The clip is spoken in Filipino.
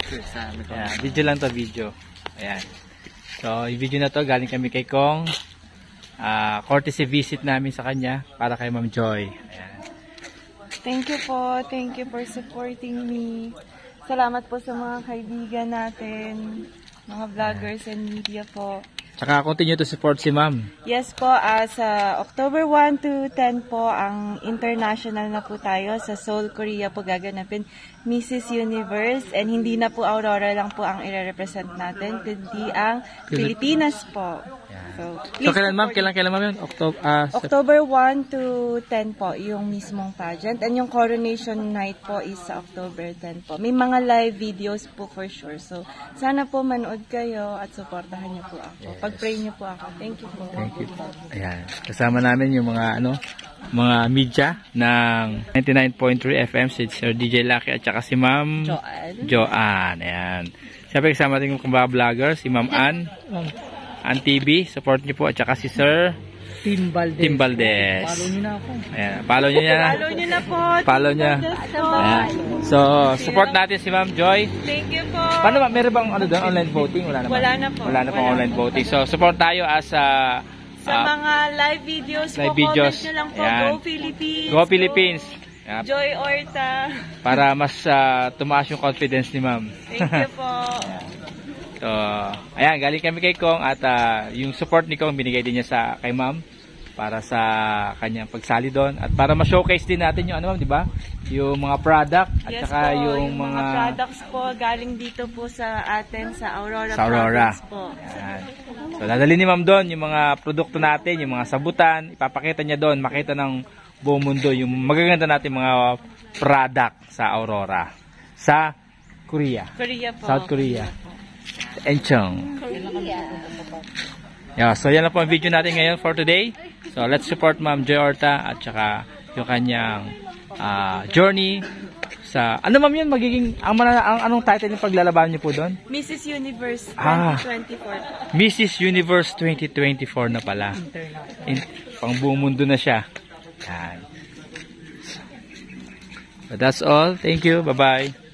picture sa Ayan, video lang to, video. Ayan. So, yung video na to, galing kami kay Kong. Courtesy visit namin sa kanya para kay Ma'am Joy. Ayan. Thank you po. Thank you for supporting me. Salamat po sa mga kaibigan natin, mga vloggers and media po. Tsaka continue to support si Ma'am. Yes po, sa October 1 to 10 po, ang international na po tayo sa Seoul, Korea po gaganapin Mrs. Universe. And hindi na po Aurora lang po ang i-represent natin, kundi ang Pilipinas po. So kailan Ma'am? Kailan Ma'am yun? October 1 to 10 po, yung mismong pageant. And yung coronation night po is sa October 10 po. May mga live videos po for sure. So, sana po manood kayo at supportahan niyo po ako. Yes. Pag-pray niyo po ako. Thank you po. Thank you. Ayan. Kasama namin yung mga mga media ng 99.3 FM, si Sir DJ Lucky at saka si Ma'am Joanne. Ayan. Siyempre kasama natin yung mga vlogger, si Ma'am Ann TV, support niyo po, at saka si Sir Tim Valdez. Follow niyo na ako. Ayan, follow niyo na. Follow niyo na po. Follow niya. Ayan. So, support natin si Ma'am Joy. Thank you po. Paano ba? Meron bang doon, online voting? Wala na po. Wala na pong online voting. So, support tayo as sa mga live videos po. Comment nyo lang po. Ayan. Go Philippines. Go Philippines. Yep. Joy Orta. Para mas tumaas yung confidence ni Ma'am. Thank you po. So, ayan, galing kami kay Kong at yung support ni Kong binigay din niya kay Ma'am para sa kanyang pagsali doon at para ma-showcase din natin yung Ma'am, di ba? Yung mga product at yes saka po, yung mga products po galing dito po sa atin sa Aurora. Po. Ayan. So, dadalhin ni Ma'am doon yung mga produkto natin, yung mga sabutan, ipapakita niya doon, makita ng buong mundo yung magaganda natin mga product sa Aurora. Sa Korea. Po. South Korea. Enchong. Yeah, so yan lang po ang video natin ngayon for today. So let's support Ma'am Joy Orta at saka yung kanyang journey sa Ma'am yun magiging anong title yung paglalaban niyo po doon? Mrs. Universe 2024. Mrs. Universe 2024 na pala. Pang buong mundo na siya. Yan. But that's all. Thank you. Bye-bye.